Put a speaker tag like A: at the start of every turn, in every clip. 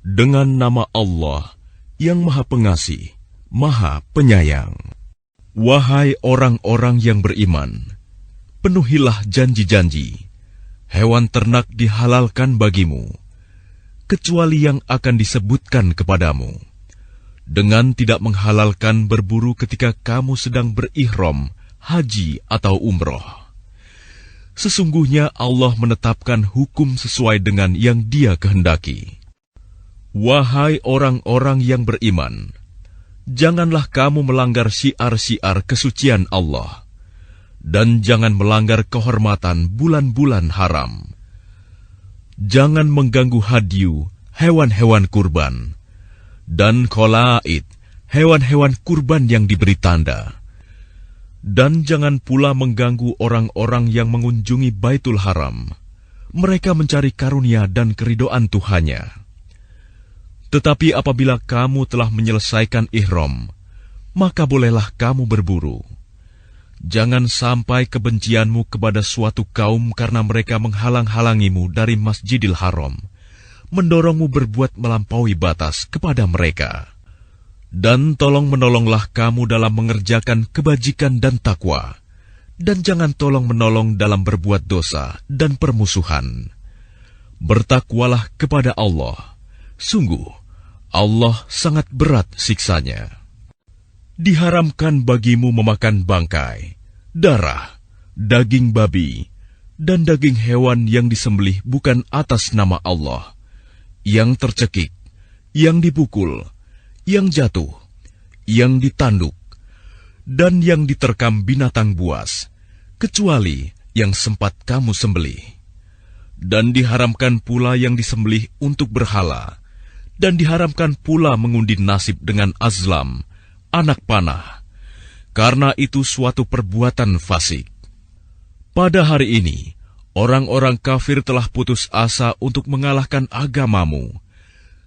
A: Dengan nama Allah yang Maha Pengasih, Maha Penyayang. Wahai orang-orang yang beriman, penuhilah janji-janji. Hewan ternak dihalalkan bagimu, kecuali yang akan disebutkan kepadamu, dengan tidak menghalalkan berburu ketika kamu sedang berihram, haji atau umroh. Sesungguhnya Allah menetapkan hukum sesuai dengan yang Dia kehendaki. Wahai orang-orang yang beriman, janganlah kamu melanggar syiar-syiar kesucian Allah, dan jangan melanggar kehormatan bulan-bulan haram. Jangan mengganggu hadyu, hewan-hewan kurban, dan kholaid, hewan-hewan kurban yang diberi tanda. Dan jangan pula mengganggu orang-orang yang mengunjungi Baitul Haram. Mereka mencari karunia dan keridhaan Tuhannya. Tetapi apabila kamu telah menyelesaikan ihram, maka bolehlah kamu berburu. Jangan sampai kebencianmu kepada suatu kaum karena mereka menghalang-halangimu dari Masjidil Haram, mendorongmu berbuat melampaui batas kepada mereka. Dan tolong-menolonglah kamu dalam mengerjakan kebajikan dan takwa, dan jangan tolong-menolong dalam berbuat dosa dan permusuhan. Bertakwalah kepada Allah, sungguh Allah sangat berat siksanya. Diharamkan bagimu memakan bangkai, darah, daging babi, dan daging hewan yang disembelih bukan atas nama Allah, yang tercekik, yang dipukul, yang jatuh, yang ditanduk, dan yang diterkam binatang buas, kecuali yang sempat kamu sembelih. Dan diharamkan pula yang disembelih untuk berhala, dan diharamkan pula mengundi nasib dengan azlam, anak panah, karena itu suatu perbuatan fasik. Pada hari ini, orang-orang kafir telah putus asa untuk mengalahkan agamamu.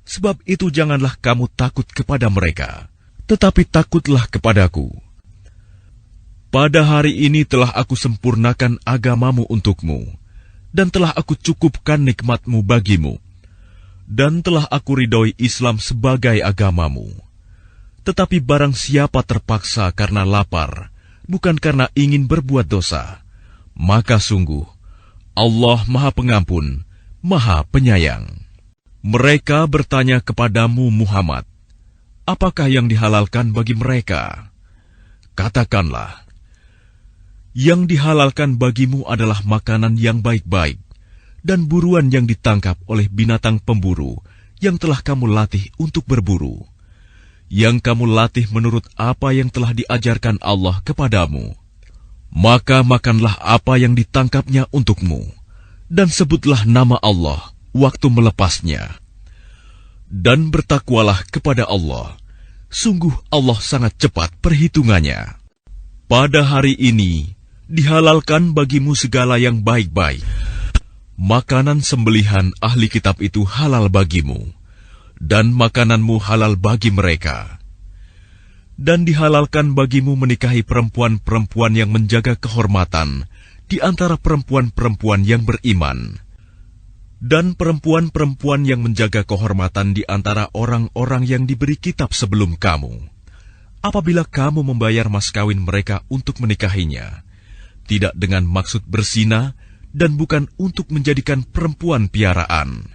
A: Sebab itu janganlah kamu takut kepada mereka, tetapi takutlah kepadaku. Pada hari ini telah aku sempurnakan agamamu untukmu, dan telah aku cukupkan nikmatmu bagimu, dan telah aku ridhoi Islam sebagai agamamu. Tetapi barang siapa terpaksa karena lapar, bukan karena ingin berbuat dosa, maka sungguh Allah Maha Pengampun, Maha Penyayang. Mereka bertanya kepadamu Muhammad, apakah yang dihalalkan bagi mereka? Katakanlah, yang dihalalkan bagimu adalah makanan yang baik-baik, dan buruan yang ditangkap oleh binatang pemburu yang telah kamu latih untuk berburu, yang kamu latih menurut apa yang telah diajarkan Allah kepadamu. Maka makanlah apa yang ditangkapnya untukmu, dan sebutlah nama Allah waktu melepasnya. Dan bertakwalah kepada Allah, sungguh Allah sangat cepat perhitungannya. Pada hari ini, dihalalkan bagimu segala yang baik-baik. Makanan sembelihan ahli kitab itu halal bagimu, dan makananmu halal bagi mereka. Dan dihalalkan bagimu menikahi perempuan-perempuan yang menjaga kehormatan di antara perempuan-perempuan yang beriman, dan perempuan-perempuan yang menjaga kehormatan di antara orang-orang yang diberi kitab sebelum kamu. Apabila kamu membayar mas kawin mereka untuk menikahinya, tidak dengan maksud berzina dan bukan untuk menjadikan perempuan piaraan.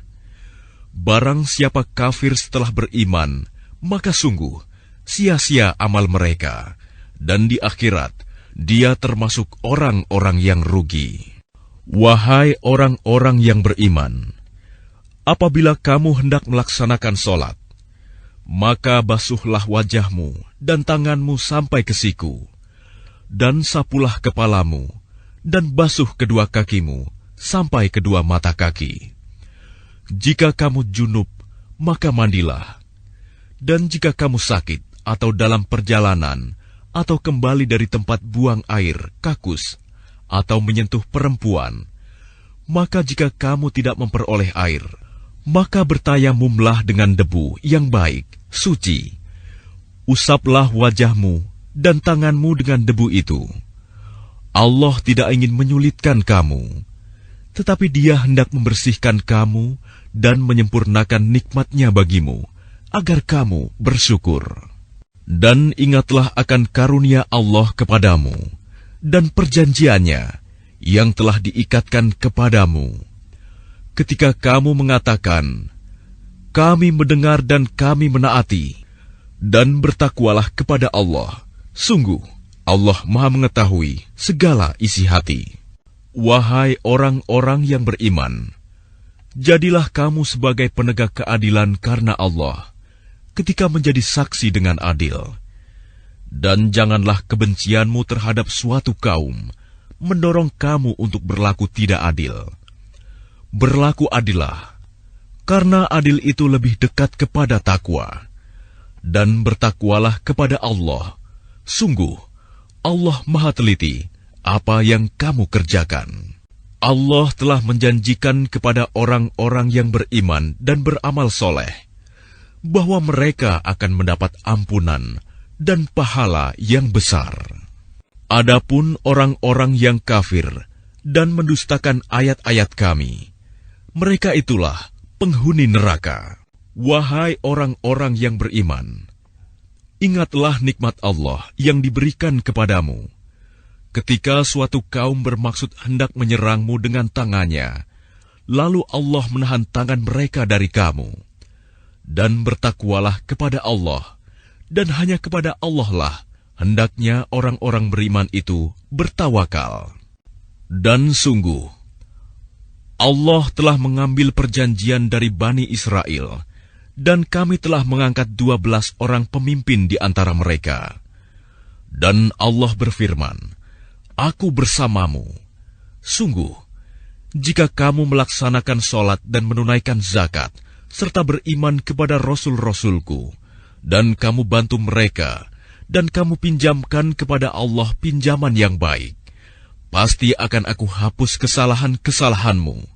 A: Barang siapa kafir setelah beriman, maka sungguh sia-sia amal mereka, dan di akhirat dia termasuk orang-orang yang rugi. Wahai orang-orang yang beriman, apabila kamu hendak melaksanakan sholat, maka basuhlah wajahmu dan tanganmu sampai ke siku, dan sapulah kepalamu, dan basuh kedua kakimu sampai kedua mata kaki. Jika kamu junub, maka mandilah. Dan jika kamu sakit atau dalam perjalanan, atau kembali dari tempat buang air, kakus, atau menyentuh perempuan, maka jika kamu tidak memperoleh air, maka bertayamumlah dengan debu yang baik, suci. Usaplah wajahmu dan tanganmu dengan debu itu. Allah tidak ingin menyulitkan kamu, tetapi Dia hendak membersihkan kamu dan menyempurnakan nikmat-Nya bagimu, agar kamu bersyukur. Dan ingatlah akan karunia Allah kepadamu, dan perjanjiannya yang telah diikatkan kepadamu. Ketika kamu mengatakan, kami mendengar dan kami menaati, dan bertakwalah kepada Allah. Sungguh, Allah Maha mengetahui segala isi hati. Wahai orang-orang yang beriman, jadilah kamu sebagai penegak keadilan karena Allah, ketika menjadi saksi dengan adil. Dan janganlah kebencianmu terhadap suatu kaum mendorong kamu untuk berlaku tidak adil. Berlaku adillah, karena adil itu lebih dekat kepada takwa. Dan bertakwalah kepada Allah. Sungguh, Allah Maha teliti apa yang kamu kerjakan. Allah telah menjanjikan kepada orang-orang yang beriman dan beramal soleh, bahwa mereka akan mendapat ampunan dan pahala yang besar. Adapun orang-orang yang kafir dan mendustakan ayat-ayat kami, mereka itulah penghuni neraka. Wahai orang-orang yang beriman, ingatlah nikmat Allah yang diberikan kepadamu. Ketika suatu kaum bermaksud hendak menyerangmu dengan tangannya, lalu Allah menahan tangan mereka dari kamu. Dan bertakwalah kepada Allah, dan hanya kepada Allah lah hendaknya orang-orang beriman itu bertawakal. Dan sungguh, Allah telah mengambil perjanjian dari Bani Israel, dan kami telah mengangkat 12 orang pemimpin di antara mereka. Dan Allah berfirman, Aku bersamamu. Sungguh, jika kamu melaksanakan sholat dan menunaikan zakat, serta beriman kepada Rasul-Rasulku, dan kamu bantu mereka, dan kamu pinjamkan kepada Allah pinjaman yang baik, pasti akan aku hapus kesalahan-kesalahanmu,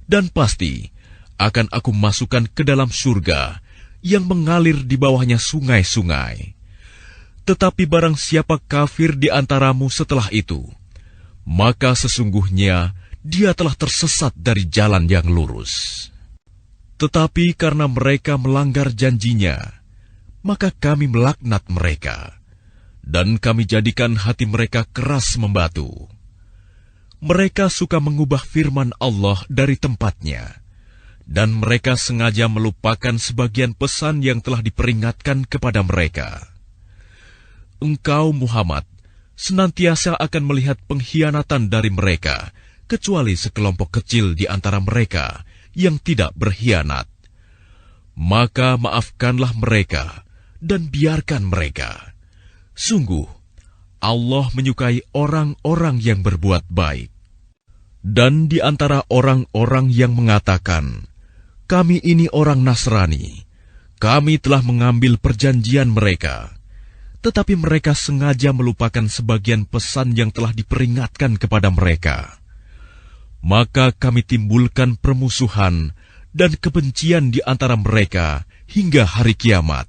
A: dan pasti akan aku masukkan ke dalam surga yang mengalir di bawahnya sungai-sungai. Tetapi barang siapa kafir di antaramu setelah itu, maka sesungguhnya dia telah tersesat dari jalan yang lurus. Tetapi karena mereka melanggar janjinya, maka kami melaknat mereka, dan kami jadikan hati mereka keras membatu. Mereka suka mengubah firman Allah dari tempatnya, dan mereka sengaja melupakan sebagian pesan yang telah diperingatkan kepada mereka. Engkau, Muhammad, senantiasa akan melihat pengkhianatan dari mereka, kecuali sekelompok kecil di antara mereka yang tidak berkhianat. Maka maafkanlah mereka, dan biarkan mereka. Sungguh, Allah menyukai orang-orang yang berbuat baik. Dan di antara orang-orang yang mengatakan, kami ini orang Nasrani, kami telah mengambil perjanjian mereka, tetapi mereka sengaja melupakan sebagian pesan yang telah diperingatkan kepada mereka. Maka kami timbulkan permusuhan dan kebencian di antara mereka hingga hari kiamat.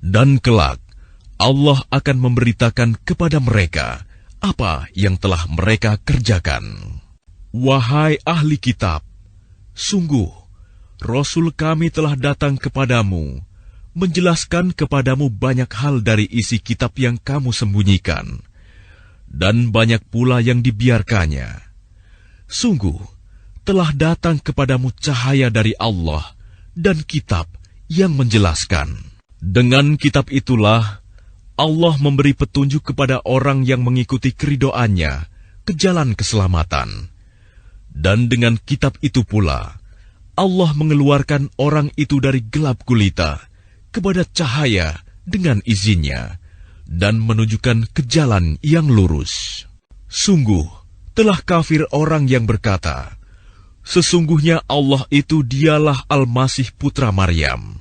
A: Dan kelak, Allah akan memberitakan kepada mereka apa yang telah mereka kerjakan. Wahai ahli kitab, sungguh, Rasul kami telah datang kepadamu, menjelaskan kepadamu banyak hal dari isi kitab yang kamu sembunyikan, dan banyak pula yang dibiarkannya. Sungguh, telah datang kepadamu cahaya dari Allah dan kitab yang menjelaskan. Dengan kitab itulah, Allah memberi petunjuk kepada orang yang mengikuti keridoannya ke jalan keselamatan. Dan dengan kitab itu pula, Allah mengeluarkan orang itu dari gelap gulita kepada cahaya dengan izinnya, dan menunjukkan ke jalan yang lurus. Sungguh, telah kafir orang yang berkata, sesungguhnya Allah itu dialah Al-Masih putra Maryam.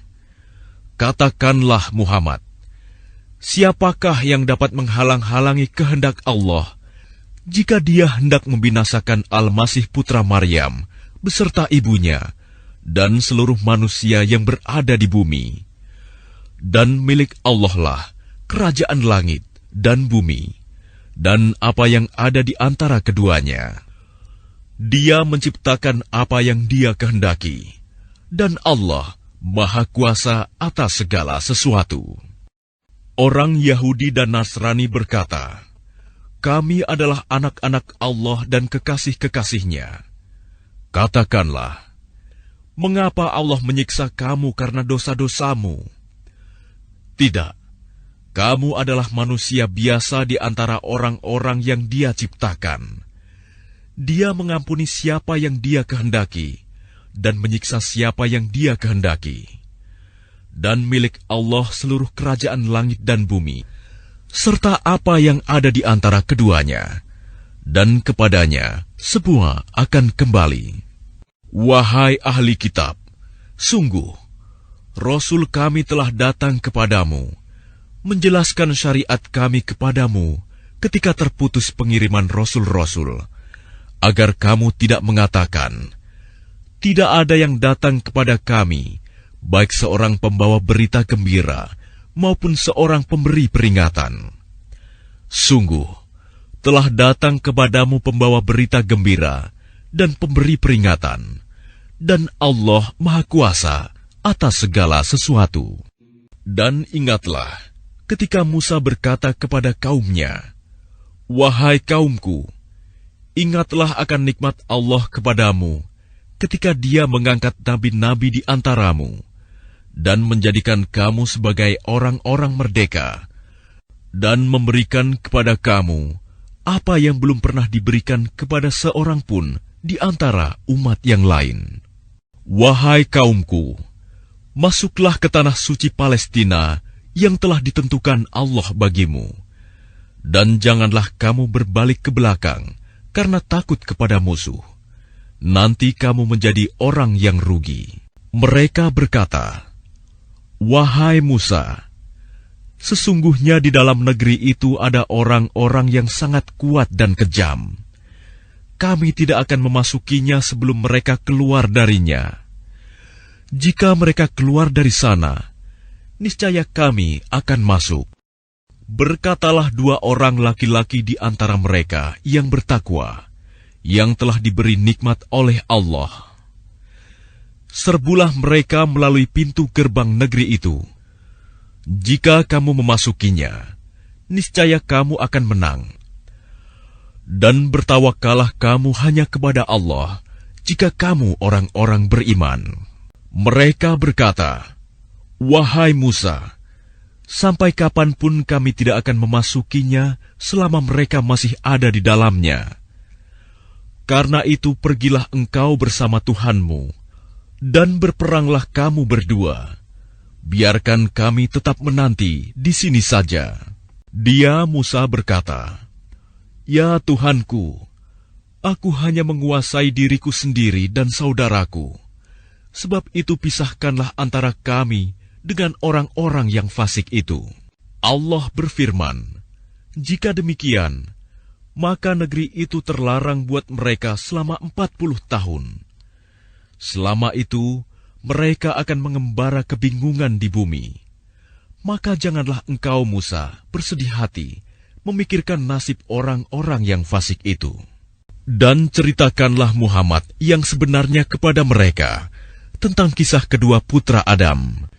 A: Katakanlah Muhammad, siapakah yang dapat menghalang-halangi kehendak Allah, jika dia hendak membinasakan Al-Masih putra Maryam beserta ibunya, dan seluruh manusia yang berada di bumi. Dan milik Allah lah kerajaan langit dan bumi, dan apa yang ada di antara keduanya. Dia menciptakan apa yang Dia kehendaki, dan Allah Maha Kuasa atas segala sesuatu. Orang Yahudi dan Nasrani berkata, "Kami adalah anak-anak Allah dan kekasih-kekasihnya." Katakanlah, mengapa Allah menyiksa kamu karena dosa-dosamu? Tidak, kamu adalah manusia biasa di antara orang-orang yang Dia ciptakan. Dia mengampuni siapa yang Dia kehendaki, dan menyiksa siapa yang Dia kehendaki. Dan milik Allah seluruh kerajaan langit dan bumi, serta apa yang ada di antara keduanya, dan kepadanya semua akan kembali. Wahai ahli kitab, sungguh, Rasul kami telah datang kepadamu, menjelaskan syariat kami kepadamu ketika terputus pengiriman Rasul-Rasul, agar kamu tidak mengatakan, tidak ada yang datang kepada kami, baik seorang pembawa berita gembira maupun seorang pemberi peringatan. Sungguh, telah datang kepadamu pembawa berita gembira dan pemberi peringatan, dan Allah Maha Kuasa atas segala sesuatu. Dan ingatlah, ketika Musa berkata kepada kaumnya, "Wahai kaumku, ingatlah akan nikmat Allah kepadamu, ketika Dia mengangkat nabi-nabi di antaramu, dan menjadikan kamu sebagai orang-orang merdeka, dan memberikan kepada kamu apa yang belum pernah diberikan kepada seorang pun di antara umat yang lain. Wahai kaumku, masuklah ke tanah suci Palestina yang telah ditentukan Allah bagimu, dan janganlah kamu berbalik ke belakang karena takut kepada musuh. Nanti kamu menjadi orang yang rugi." Mereka berkata, "Wahai Musa, sesungguhnya di dalam negeri itu ada orang-orang yang sangat kuat dan kejam. Kami tidak akan memasukinya sebelum mereka keluar darinya. Jika mereka keluar dari sana, niscaya kami akan masuk." Berkatalah dua orang laki-laki di antara mereka yang bertakwa, yang telah diberi nikmat oleh Allah. Serbulah mereka melalui pintu gerbang negeri itu. Jika kamu memasukinya, niscaya kamu akan menang. Dan bertawakkallah kamu hanya kepada Allah, jika kamu orang-orang beriman. Mereka berkata, "Wahai Musa, sampai kapanpun kami tidak akan memasukinya selama mereka masih ada di dalamnya. Karena itu pergilah engkau bersama Tuhanmu, dan berperanglah kamu berdua. Biarkan kami tetap menanti di sini saja." Dia, Musa, berkata, "Ya Tuhanku, aku hanya menguasai diriku sendiri dan saudaraku. Sebab itu pisahkanlah antara kami dengan orang-orang yang fasik itu." Allah berfirman, "Jika demikian, maka negeri itu terlarang buat mereka selama 40 tahun. Selama itu, mereka akan mengembara kebingungan di bumi. Maka janganlah engkau, Musa, bersedih hati memikirkan nasib orang-orang yang fasik itu. Dan ceritakanlah Muhammad yang sebenarnya kepada mereka tentang kisah kedua putra Adam.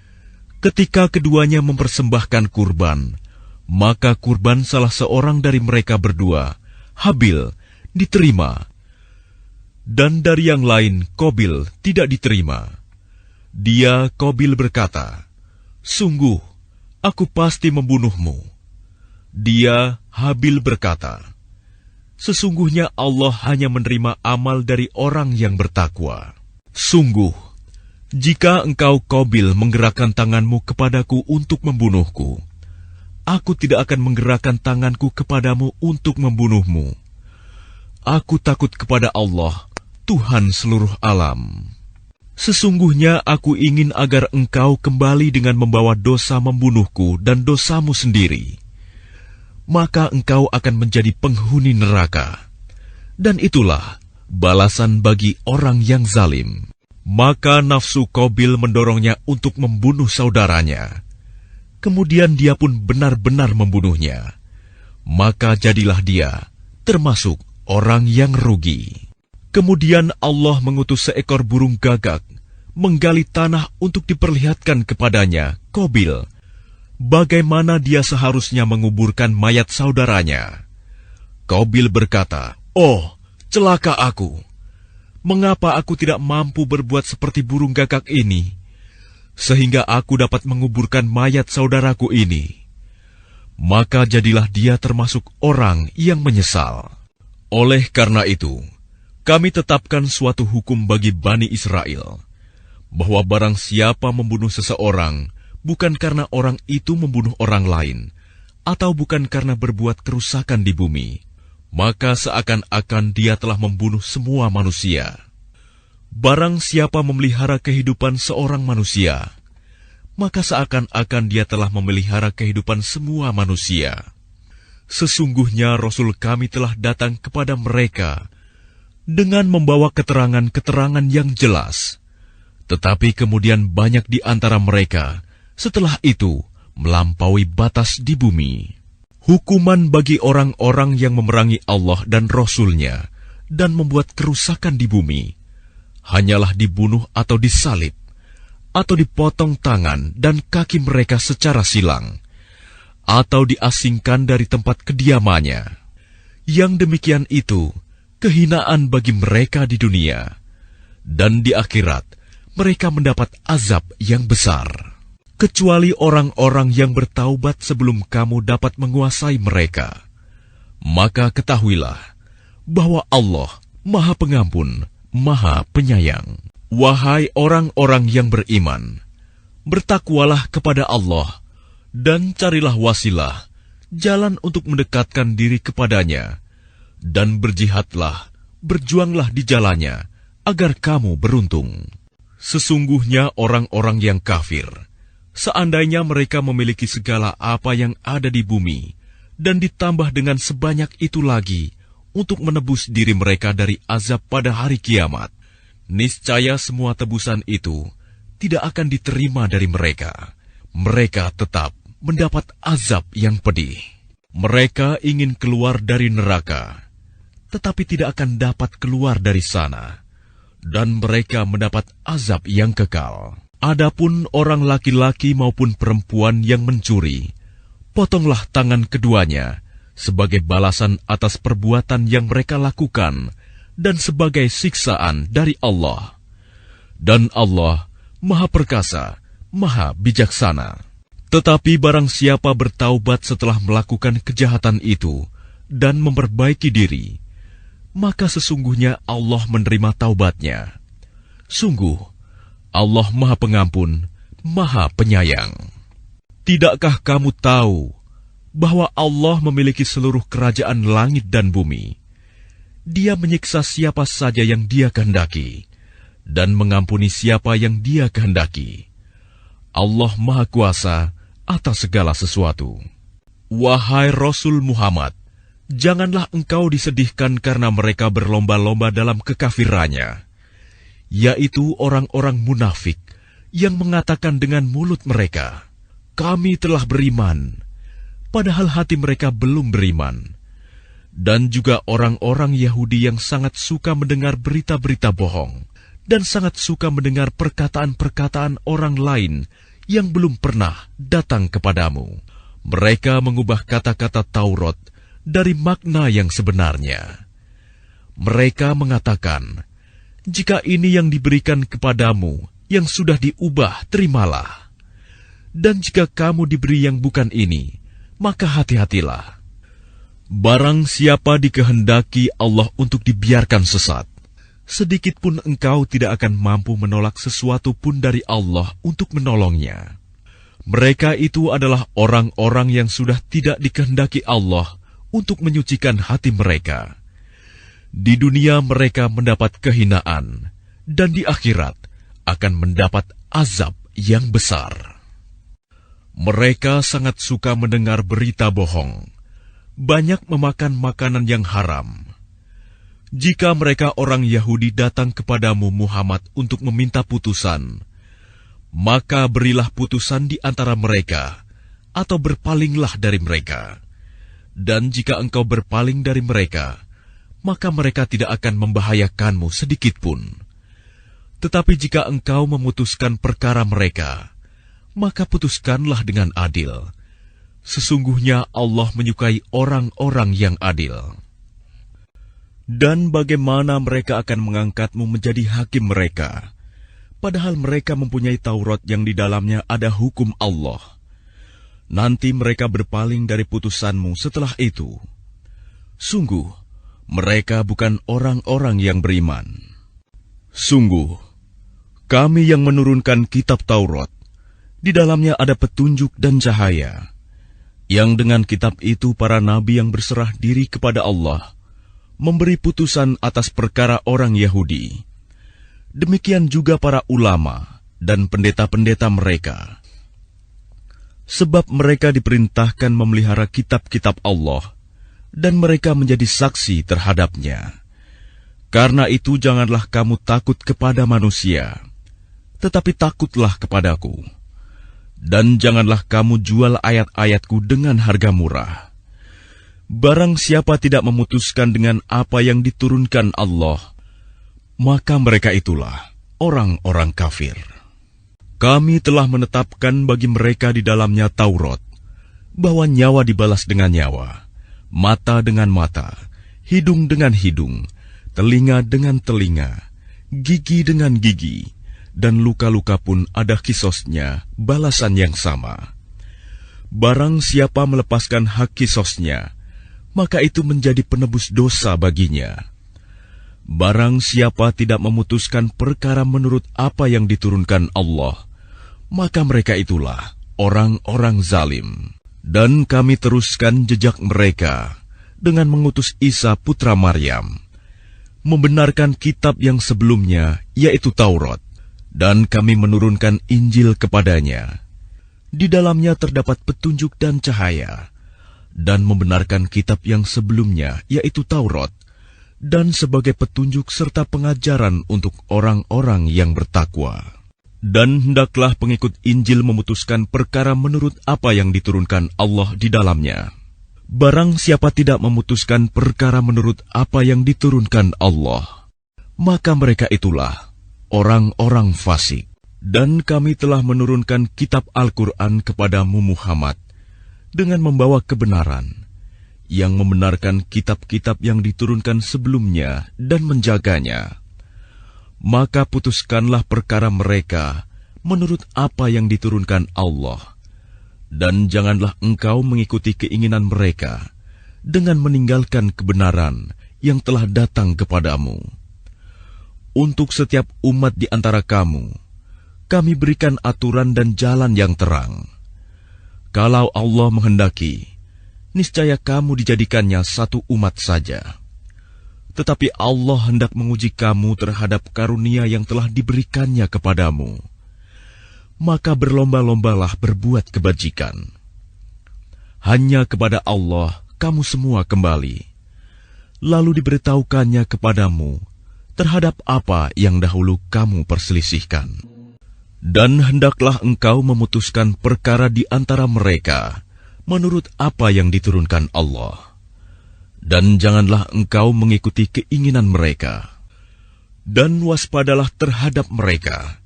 A: Ketika keduanya mempersembahkan kurban, maka kurban salah seorang dari mereka berdua, Habil, diterima, dan dari yang lain, Qabil, tidak diterima. Dia, Qabil, berkata, "Sungguh, aku pasti membunuhmu." Dia, Habil, berkata, "Sesungguhnya Allah hanya menerima amal dari orang yang bertakwa. Sungguh, jika engkau, Qabil, menggerakkan tanganmu kepadaku untuk membunuhku, aku tidak akan menggerakkan tanganku kepadamu untuk membunuhmu. Aku takut kepada Allah, Tuhan seluruh alam. Sesungguhnya aku ingin agar engkau kembali dengan membawa dosa membunuhku dan dosamu sendiri. Maka engkau akan menjadi penghuni neraka. Dan itulah balasan bagi orang yang zalim." Maka nafsu Qabil mendorongnya untuk membunuh saudaranya. Kemudian dia pun benar-benar membunuhnya. Maka jadilah dia termasuk orang yang rugi. Kemudian Allah mengutus seekor burung gagak menggali tanah untuk diperlihatkan kepadanya, Qabil, bagaimana dia seharusnya menguburkan mayat saudaranya. Qabil berkata, "Oh, celaka aku! Mengapa aku tidak mampu berbuat seperti burung gagak ini, sehingga aku dapat menguburkan mayat saudaraku ini?" Maka jadilah dia termasuk orang yang menyesal. Oleh karena itu, kami tetapkan suatu hukum bagi Bani Israel, bahwa barang siapa membunuh seseorang, bukan karena orang itu membunuh orang lain, atau bukan karena berbuat kerusakan di bumi, maka seakan-akan dia telah membunuh semua manusia. Barang siapa memelihara kehidupan seorang manusia, maka seakan-akan dia telah memelihara kehidupan semua manusia. Sesungguhnya Rasul kami telah datang kepada mereka dengan membawa keterangan-keterangan yang jelas. Tetapi kemudian banyak di antara mereka setelah itu melampaui batas di bumi. Hukuman bagi orang-orang yang memerangi Allah dan Rasul-Nya dan membuat kerusakan di bumi hanyalah dibunuh atau disalib, atau dipotong tangan dan kaki mereka secara silang, atau diasingkan dari tempat kediamannya. Yang demikian itu kehinaan bagi mereka di dunia, dan di akhirat mereka mendapat azab yang besar. Kecuali orang-orang yang bertaubat sebelum kamu dapat menguasai mereka. Maka ketahuilah bahwa Allah Maha Pengampun, Maha Penyayang. Wahai orang-orang yang beriman, bertakwalah kepada Allah, dan carilah wasilah, jalan untuk mendekatkan diri kepadanya, dan berjihadlah, berjuanglah di jalannya, agar kamu beruntung. Sesungguhnya orang-orang yang kafir, seandainya mereka memiliki segala apa yang ada di bumi, dan ditambah dengan sebanyak itu lagi, untuk menebus diri mereka dari azab pada hari kiamat, niscaya semua tebusan itu tidak akan diterima dari mereka. Mereka tetap mendapat azab yang pedih. Mereka ingin keluar dari neraka, tetapi tidak akan dapat keluar dari sana, dan mereka mendapat azab yang kekal. Adapun orang laki-laki maupun perempuan yang mencuri, potonglah tangan keduanya sebagai balasan atas perbuatan yang mereka lakukan dan sebagai siksaan dari Allah. Dan Allah Maha Perkasa, Maha Bijaksana. Tetapi barang siapa bertaubat setelah melakukan kejahatan itu dan memperbaiki diri, maka sesungguhnya Allah menerima taubatnya. Sungguh, Allah Maha Pengampun, Maha Penyayang. Tidakkah kamu tahu bahwa Allah memiliki seluruh kerajaan langit dan bumi? Dia menyiksa siapa saja yang Dia kehendaki, dan mengampuni siapa yang Dia kehendaki. Allah Maha Kuasa atas segala sesuatu. Wahai Rasul Muhammad, janganlah engkau disedihkan karena mereka berlomba-lomba dalam kekafirannya, yaitu orang-orang munafik yang mengatakan dengan mulut mereka, "Kami telah beriman," padahal hati mereka belum beriman. Dan juga orang-orang Yahudi yang sangat suka mendengar berita-berita bohong, dan sangat suka mendengar perkataan-perkataan orang lain yang belum pernah datang kepadamu. Mereka mengubah kata-kata Taurat dari makna yang sebenarnya. Mereka mengatakan, "Jika ini yang diberikan kepadamu, yang sudah diubah, terimalah. Dan jika kamu diberi yang bukan ini, maka hati-hatilah. Barang siapa dikehendaki Allah untuk dibiarkan sesat, sedikit pun engkau tidak akan mampu menolak sesuatu pun dari Allah untuk menolongnya. Mereka itu adalah orang-orang yang sudah tidak dikehendaki Allah untuk menyucikan hati mereka. Di dunia mereka mendapat kehinaan, dan di akhirat akan mendapat azab yang besar." Mereka sangat suka mendengar berita bohong, banyak memakan makanan yang haram. Jika mereka orang Yahudi datang kepadamu Muhammad untuk meminta putusan, maka berilah putusan di antara mereka, atau berpalinglah dari mereka. Dan jika engkau berpaling dari mereka, maka mereka tidak akan membahayakanmu sedikitpun. Tetapi jika engkau memutuskan perkara mereka, maka putuskanlah dengan adil. Sesungguhnya Allah menyukai orang-orang yang adil. Dan bagaimana mereka akan mengangkatmu menjadi hakim mereka, padahal mereka mempunyai Taurat yang di dalamnya ada hukum Allah. Nanti mereka berpaling dari putusanmu setelah itu. Sungguh, mereka bukan orang-orang yang beriman. Sungguh, kami yang menurunkan kitab Taurat, di dalamnya ada petunjuk dan cahaya, yang dengan kitab itu para nabi yang berserah diri kepada Allah memberi putusan atas perkara orang Yahudi. Demikian juga para ulama dan pendeta-pendeta mereka. Sebab mereka diperintahkan memelihara kitab-kitab Allah, dan mereka menjadi saksi terhadapnya. Karena itu janganlah kamu takut kepada manusia, tetapi takutlah kepadaku. Dan janganlah kamu jual ayat-ayatku dengan harga murah. Barang siapa tidak memutuskan dengan apa yang diturunkan Allah, maka mereka itulah orang-orang kafir. Kami telah menetapkan bagi mereka di dalamnya Taurat, bahwa nyawa dibalas dengan nyawa, mata dengan mata, hidung dengan hidung, telinga dengan telinga, gigi dengan gigi, dan luka-luka pun ada kisosnya, balasan yang sama. Barang siapa melepaskan hak kisosnya, maka itu menjadi penebus dosa baginya. Barang siapa tidak memutuskan perkara menurut apa yang diturunkan Allah, maka mereka itulah orang-orang zalim. Dan kami teruskan jejak mereka dengan mengutus Isa putra Maryam, membenarkan kitab yang sebelumnya, yaitu Taurat, dan kami menurunkan Injil kepadanya. Di dalamnya terdapat petunjuk dan cahaya, dan membenarkan kitab yang sebelumnya, yaitu Taurat, dan sebagai petunjuk serta pengajaran untuk orang-orang yang bertakwa. Dan hendaklah pengikut Injil memutuskan perkara menurut apa yang diturunkan Allah di dalamnya. Barang siapa tidak memutuskan perkara menurut apa yang diturunkan Allah, maka mereka itulah orang-orang fasik. Dan kami telah menurunkan kitab Al-Quran kepadamu Muhammad, dengan membawa kebenaran, yang membenarkan kitab-kitab yang diturunkan sebelumnya dan menjaganya. Maka putuskanlah perkara mereka menurut apa yang diturunkan Allah, dan janganlah engkau mengikuti keinginan mereka dengan meninggalkan kebenaran yang telah datang kepadamu. Untuk setiap umat di antara kamu, kami berikan aturan dan jalan yang terang. Kalau Allah menghendaki, niscaya kamu dijadikannya satu umat saja. Tetapi Allah hendak menguji kamu terhadap karunia yang telah diberikannya kepadamu. Maka berlomba-lombalah berbuat kebajikan. Hanya kepada Allah kamu semua kembali. Lalu diberitahukannya kepadamu terhadap apa yang dahulu kamu perselisihkan. Dan hendaklah engkau memutuskan perkara di antara mereka menurut apa yang diturunkan Allah. Dan janganlah engkau mengikuti keinginan mereka. Dan waspadalah terhadap mereka.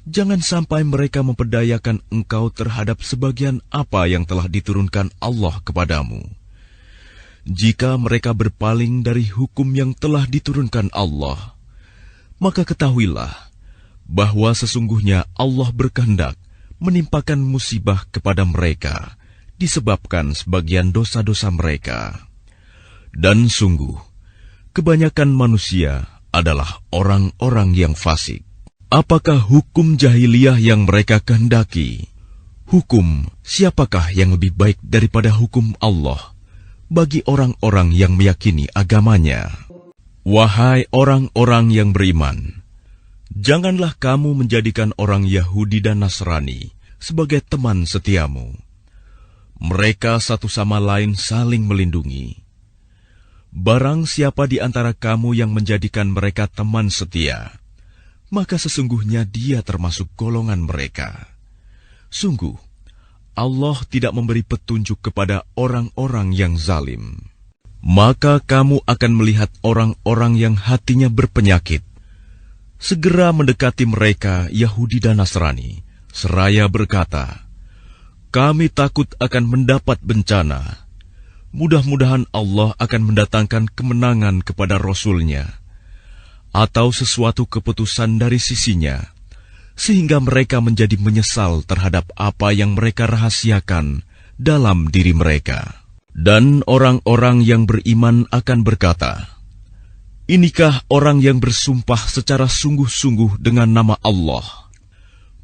A: Jangan sampai mereka memperdayakan engkau terhadap sebagian apa yang telah diturunkan Allah kepadamu. Jika mereka berpaling dari hukum yang telah diturunkan Allah, maka ketahuilah bahwa sesungguhnya Allah berkehendak menimpakan musibah kepada mereka disebabkan sebagian dosa-dosa mereka. Dan sungguh, kebanyakan manusia adalah orang-orang yang fasik. Apakah hukum jahiliyah yang mereka kehendaki? Hukum siapakah yang lebih baik daripada hukum Allah bagi orang-orang yang meyakini agamanya? Wahai orang-orang yang beriman, janganlah kamu menjadikan orang Yahudi dan Nasrani sebagai teman setiamu. Mereka satu sama lain saling melindungi. Barang siapa di antara kamu yang menjadikan mereka teman setia, maka sesungguhnya dia termasuk golongan mereka. Sungguh, Allah tidak memberi petunjuk kepada orang-orang yang zalim. Maka kamu akan melihat orang-orang yang hatinya berpenyakit, segera mendekati mereka Yahudi dan Nasrani, seraya berkata, "Kami takut akan mendapat bencana. Mudah-mudahan Allah akan mendatangkan kemenangan kepada Rasul-Nya, atau sesuatu keputusan dari sisinya, sehingga mereka menjadi menyesal terhadap apa yang mereka rahasiakan dalam diri mereka." Dan orang-orang yang beriman akan berkata, "Inikah orang yang bersumpah secara sungguh-sungguh dengan nama Allah,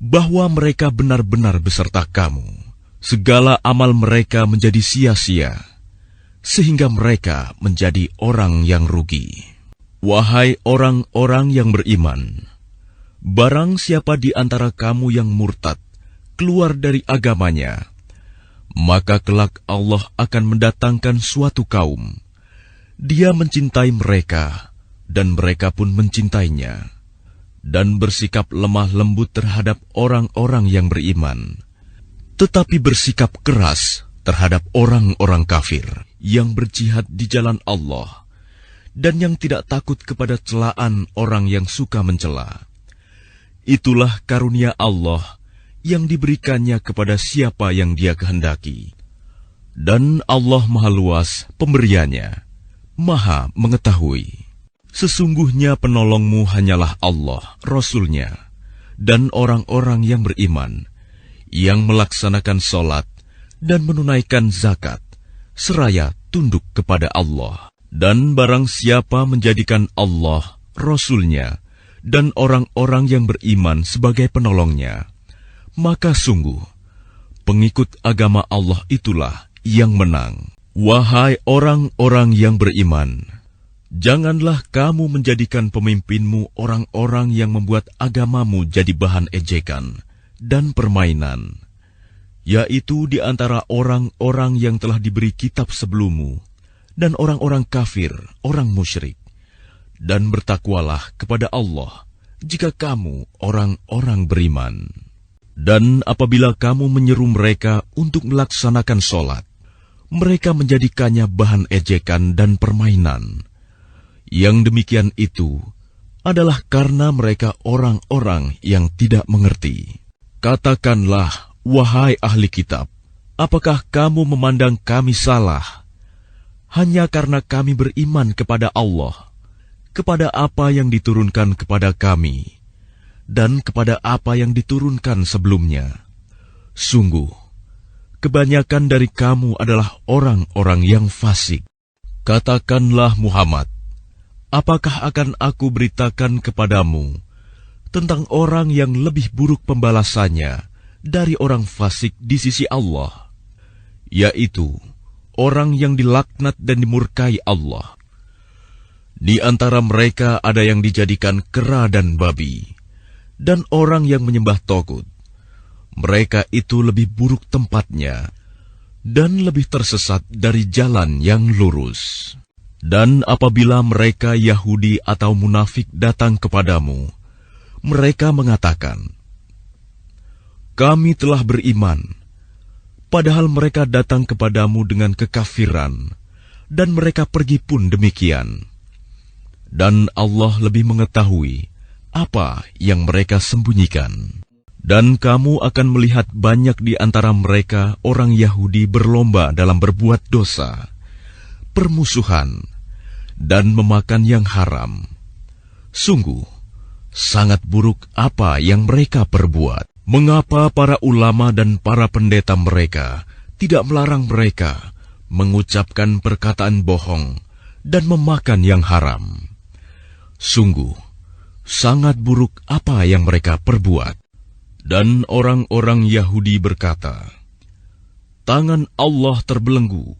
A: bahwa mereka benar-benar beserta kamu. Segala amal mereka menjadi sia-sia, sehingga mereka menjadi orang yang rugi." Wahai orang-orang yang beriman, barang siapa di antara kamu yang murtad keluar dari agamanya, maka kelak Allah akan mendatangkan suatu kaum. Dia mencintai mereka, dan mereka pun mencintainya, dan bersikap lemah lembut terhadap orang-orang yang beriman, tetapi bersikap keras terhadap orang-orang kafir yang berjihad di jalan Allah, dan yang tidak takut kepada celaan orang yang suka mencela. Itulah karunia Allah yang diberikannya kepada siapa yang Dia kehendaki. Dan Allah Maha Luas pemberiannya, Maha mengetahui. Sesungguhnya penolongmu hanyalah Allah, Rasul-Nya, dan orang-orang yang beriman, yang melaksanakan sholat dan menunaikan zakat, seraya tunduk kepada Allah. Dan barang siapa menjadikan Allah, Rasul-Nya, dan orang-orang yang beriman sebagai penolongnya, maka sungguh, pengikut agama Allah itulah yang menang. Wahai orang-orang yang beriman, janganlah kamu menjadikan pemimpinmu orang-orang yang membuat agamamu jadi bahan ejekan dan permainan, yaitu di antara orang-orang yang telah diberi kitab sebelummu, dan orang-orang kafir, orang musyrik. Dan bertakwalah kepada Allah jika kamu orang-orang beriman. Dan apabila kamu menyeru mereka untuk melaksanakan sholat, mereka menjadikannya bahan ejekan dan permainan. Yang demikian itu adalah karena mereka orang-orang yang tidak mengerti. Katakanlah, wahai ahli kitab, apakah kamu memandang kami salah hanya karena kami beriman kepada Allah, kepada apa yang diturunkan kepada kami, dan kepada apa yang diturunkan sebelumnya? Sungguh, kebanyakan dari kamu adalah orang-orang yang fasik. Katakanlah Muhammad, apakah akan aku beritakan kepadamu tentang orang yang lebih buruk pembalasannya dari orang fasik di sisi Allah, yaitu orang yang dilaknat dan dimurkai Allah. Di antara mereka ada yang dijadikan kera dan babi, dan orang yang menyembah togut. Mereka itu lebih buruk tempatnya, dan lebih tersesat dari jalan yang lurus. Dan apabila mereka Yahudi atau munafik datang kepadamu, mereka mengatakan, "Kami telah beriman," padahal mereka datang kepadamu dengan kekafiran, dan mereka pergi pun demikian. Dan Allah lebih mengetahui apa yang mereka sembunyikan. Dan kamu akan melihat banyak di antara mereka orang Yahudi berlomba dalam berbuat dosa, permusuhan, dan memakan yang haram. Sungguh, sangat buruk apa yang mereka perbuat. Mengapa para ulama dan para pendeta mereka tidak melarang mereka mengucapkan perkataan bohong dan memakan yang haram? Sungguh, sangat buruk apa yang mereka perbuat. Dan orang-orang Yahudi berkata, "Tangan Allah terbelenggu."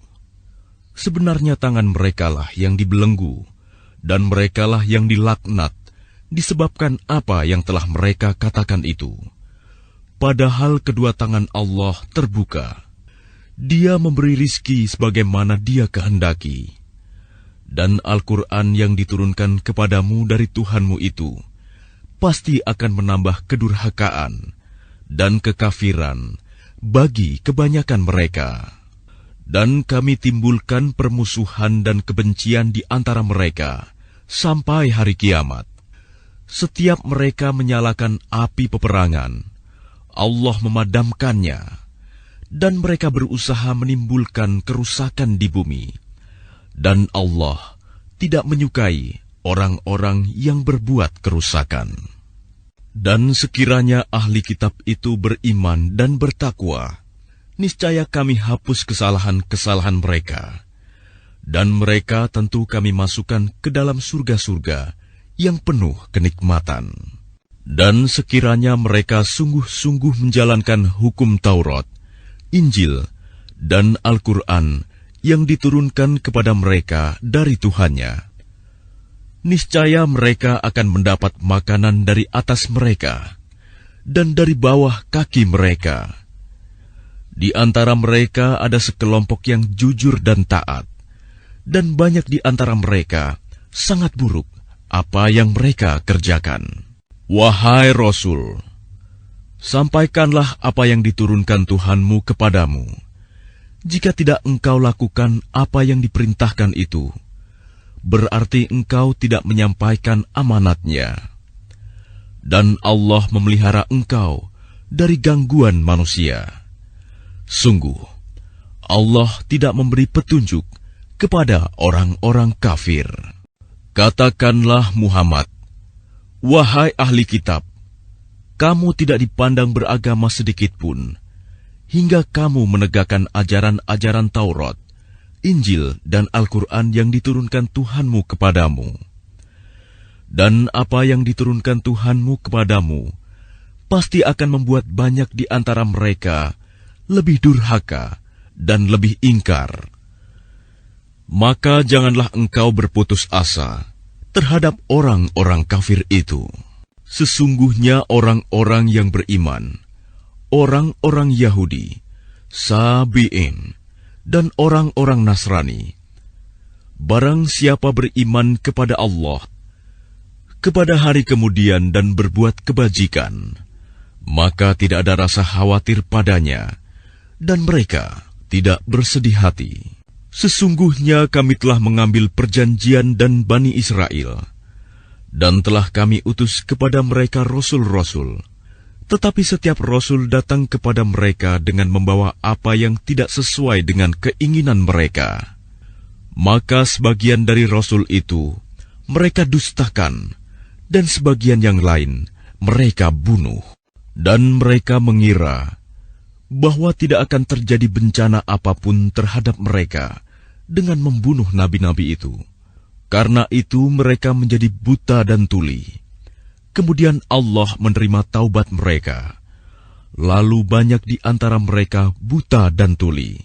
A: Sebenarnya tangan merekalah yang dibelenggu, dan merekalah yang dilaknat, disebabkan apa yang telah mereka katakan itu. Padahal kedua tangan Allah terbuka. Dia memberi rizki sebagaimana Dia kehendaki. Dan Al-Quran yang diturunkan kepadamu dari Tuhanmu itu pasti akan menambah kedurhakaan dan kekafiran bagi kebanyakan mereka. Dan kami timbulkan permusuhan dan kebencian di antara mereka sampai hari kiamat. Setiap mereka menyalakan api peperangan, Allah memadamkannya, dan mereka berusaha menimbulkan kerusakan di bumi. Dan Allah tidak menyukai orang-orang yang berbuat kerusakan. Dan sekiranya ahli kitab itu beriman dan bertakwa, niscaya kami hapus kesalahan-kesalahan mereka. Dan mereka tentu kami masukkan ke dalam surga-surga yang penuh kenikmatan. Dan sekiranya mereka sungguh-sungguh menjalankan hukum Taurat, Injil, dan Al-Quran yang diturunkan kepada mereka dari Tuhannya, niscaya mereka akan mendapat makanan dari atas mereka dan dari bawah kaki mereka. Di antara mereka ada sekelompok yang jujur dan taat, dan banyak di antara mereka sangat buruk apa yang mereka kerjakan. Wahai Rasul, sampaikanlah apa yang diturunkan Tuhanmu kepadamu. Jika tidak engkau lakukan apa yang diperintahkan itu, berarti engkau tidak menyampaikan amanatnya. Dan Allah memelihara engkau dari gangguan manusia. Sungguh, Allah tidak memberi petunjuk kepada orang-orang kafir. Katakanlah Muhammad, wahai ahli kitab, kamu tidak dipandang beragama sedikitpun, hingga kamu menegakkan ajaran-ajaran Taurat, Injil, dan Al-Quran yang diturunkan Tuhanmu kepadamu. Dan apa yang diturunkan Tuhanmu kepadamu, pasti akan membuat banyak di antara mereka lebih durhaka dan lebih ingkar. Maka janganlah engkau berputus asa terhadap orang-orang kafir itu. Sesungguhnya orang-orang yang beriman, orang-orang Yahudi, Sabi'in, dan orang-orang Nasrani, barang siapa beriman kepada Allah, kepada hari kemudian dan berbuat kebajikan, maka tidak ada rasa khawatir padanya, dan mereka tidak bersedih hati. Sesungguhnya kami telah mengambil perjanjian dan Bani Israel, dan telah kami utus kepada mereka rasul-rasul. Tetapi setiap rasul datang kepada mereka dengan membawa apa yang tidak sesuai dengan keinginan mereka. Maka sebagian dari rasul itu mereka dustakan, dan sebagian yang lain mereka bunuh. Dan mereka mengira bahwa tidak akan terjadi bencana apapun terhadap mereka dengan membunuh nabi-nabi itu. Karena itu mereka menjadi buta dan tuli. Kemudian Allah menerima taubat mereka. Lalu banyak di antara mereka buta dan tuli.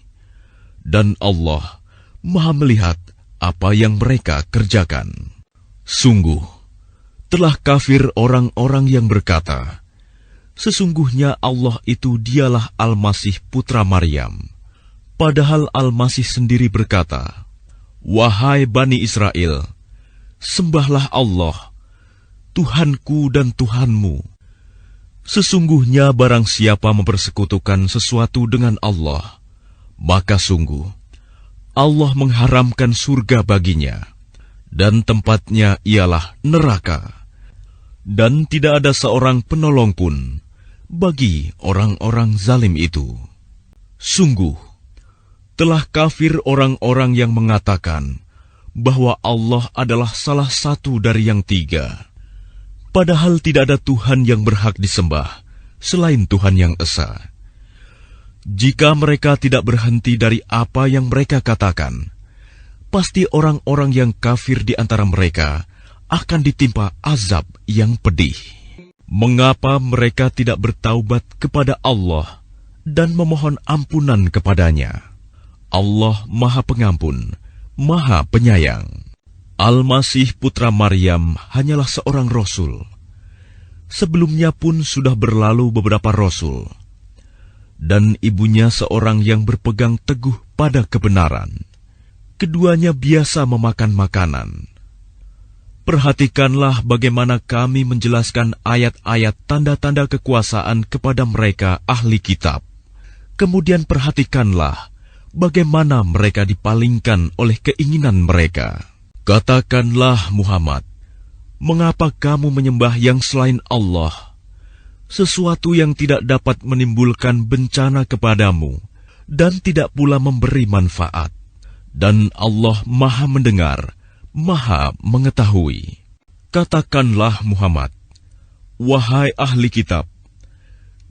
A: Dan Allah Maha melihat apa yang mereka kerjakan. Sungguh, telah kafir orang-orang yang berkata, sesungguhnya Allah itu dialah Al-Masih putra Maryam. Padahal Al-Masih sendiri berkata, wahai Bani Israel, sembahlah Allah, Tuhanku dan Tuhanmu. Sesungguhnya barang siapa mempersekutukan sesuatu dengan Allah, maka sungguh Allah mengharamkan surga baginya, dan tempatnya ialah neraka. Dan tidak ada seorang penolong pun bagi orang-orang zalim itu. Sungguh, telah kafir orang-orang yang mengatakan bahwa Allah adalah salah satu dari yang tiga. Padahal tidak ada Tuhan yang berhak disembah selain Tuhan yang esa. Jika mereka tidak berhenti dari apa yang mereka katakan, pasti orang-orang yang kafir di antara mereka akan ditimpa azab yang pedih. Mengapa mereka tidak bertaubat kepada Allah dan memohon ampunan kepadanya? Allah Maha Pengampun, Maha Penyayang. Al-Masih putra Maryam hanyalah seorang rasul. Sebelumnya pun sudah berlalu beberapa rasul. Dan ibunya seorang yang berpegang teguh pada kebenaran. Keduanya biasa memakan makanan. Perhatikanlah bagaimana kami menjelaskan ayat-ayat tanda-tanda kekuasaan kepada mereka ahli kitab. Kemudian perhatikanlah bagaimana mereka dipalingkan oleh keinginan mereka. Katakanlah Muhammad, Mengapa kamu menyembah yang selain Allah, sesuatu yang tidak dapat menimbulkan bencana kepadamu dan tidak pula memberi manfaat? Dan Allah Maha mendengar, Maha mengetahui. Katakanlah Muhammad, wahai ahli kitab,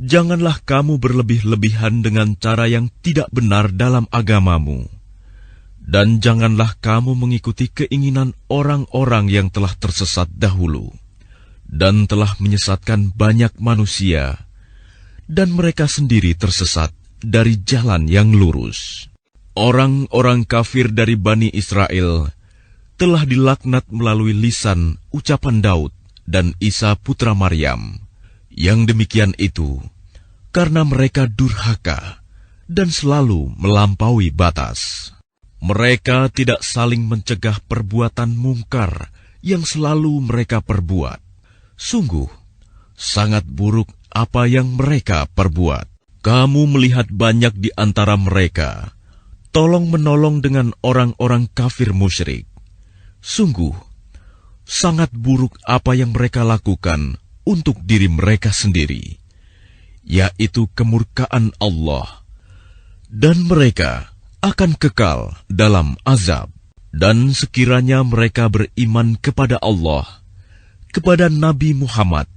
A: janganlah kamu berlebih-lebihan dengan cara yang tidak benar dalam agamamu. Dan janganlah kamu mengikuti keinginan orang-orang yang telah tersesat dahulu dan telah menyesatkan banyak manusia, dan mereka sendiri tersesat dari jalan yang lurus. Orang-orang kafir dari Bani Israel telah dilaknat melalui lisan ucapan Daud dan Isa putra Maryam. Yang demikian itu karena mereka durhaka dan selalu melampaui batas. Mereka tidak saling mencegah perbuatan mungkar yang selalu mereka perbuat. Sungguh, sangat buruk apa yang mereka perbuat. Kamu melihat banyak di antara mereka tolong-menolong dengan orang-orang kafir musyrik. Sungguh, sangat buruk apa yang mereka lakukan untuk diri mereka sendiri, yaitu kemurkaan Allah. Dan mereka akan kekal dalam azab. Dan sekiranya mereka beriman kepada Allah, kepada Nabi Muhammad,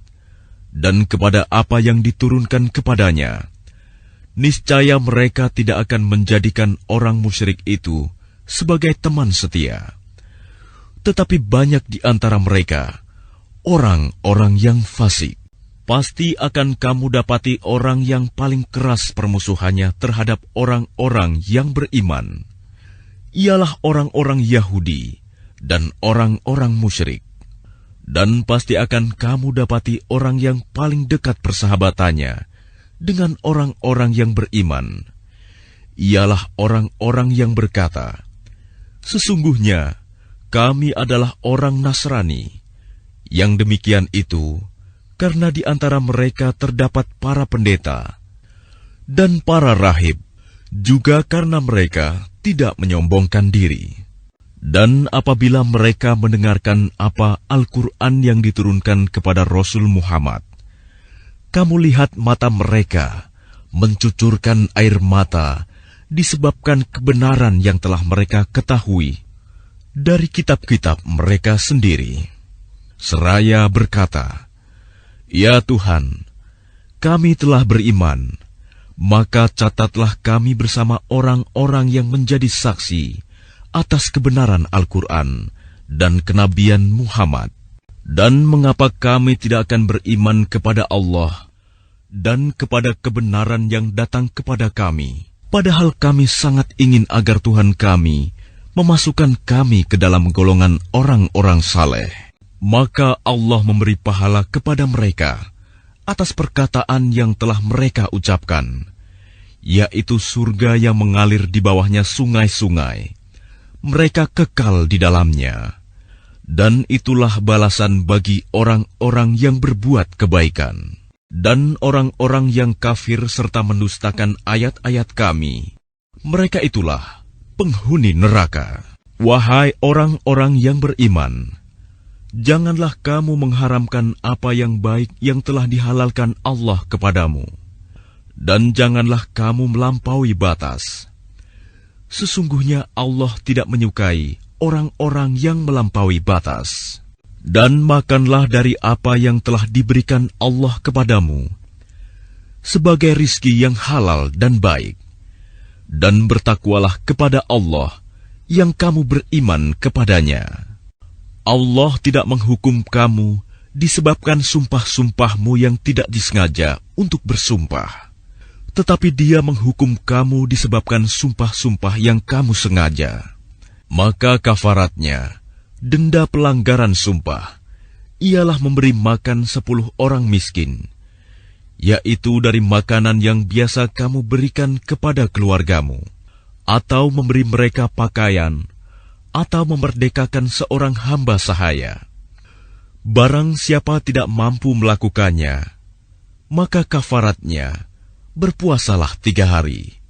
A: dan kepada apa yang diturunkan kepadanya, niscaya mereka tidak akan menjadikan orang musyrik itu sebagai teman setia. Tetapi banyak di antara mereka orang-orang yang fasik. Pasti akan kamu dapati orang yang paling keras permusuhannya terhadap orang-orang yang beriman. Ialah orang-orang Yahudi dan orang-orang musyrik. Dan pasti akan kamu dapati orang yang paling dekat persahabatannya dengan orang-orang yang beriman. Ialah orang-orang yang berkata, sesungguhnya kami adalah orang Nasrani. Yang demikian itu karena di antara mereka terdapat para pendeta dan para rahib, juga karena mereka tidak menyombongkan diri. Dan apabila mereka mendengarkan apa Al-Quran yang diturunkan kepada Rasul Muhammad, kamu lihat mata mereka mencucurkan air mata disebabkan kebenaran yang telah mereka ketahui dari kitab-kitab mereka sendiri. Seraya berkata, ya Tuhan, kami telah beriman, maka catatlah kami bersama orang-orang yang menjadi saksi atas kebenaran Al-Quran dan kenabian Muhammad. Dan mengapa kami tidak akan beriman kepada Allah dan kepada kebenaran yang datang kepada kami, padahal kami sangat ingin agar Tuhan kami memasukkan kami ke dalam golongan orang-orang saleh. Maka Allah memberi pahala kepada mereka atas perkataan yang telah mereka ucapkan, yaitu surga yang mengalir di bawahnya sungai-sungai. Mereka kekal di dalamnya. Dan itulah balasan bagi orang-orang yang berbuat kebaikan. Dan orang-orang yang kafir serta mendustakan ayat-ayat kami, mereka itulah penghuni neraka. Wahai orang-orang yang beriman, janganlah kamu mengharamkan apa yang baik yang telah dihalalkan Allah kepadamu. Dan janganlah kamu melampaui batas. Sesungguhnya Allah tidak menyukai orang-orang yang melampaui batas. Dan makanlah dari apa yang telah diberikan Allah kepadamu sebagai rizki yang halal dan baik. Dan bertakwalah kepada Allah yang kamu beriman kepadanya. Allah tidak menghukum kamu disebabkan sumpah-sumpahmu yang tidak disengaja untuk bersumpah, tetapi Dia menghukum kamu disebabkan sumpah-sumpah yang kamu sengaja. Maka kafaratnya, denda pelanggaran sumpah, ialah memberi makan 10 orang miskin, yaitu dari makanan yang biasa kamu berikan kepada keluargamu, atau memberi mereka pakaian, atau memerdekakan seorang hamba sahaya. Barang siapa tidak mampu melakukannya, maka kafaratnya berpuasalah 3 hari.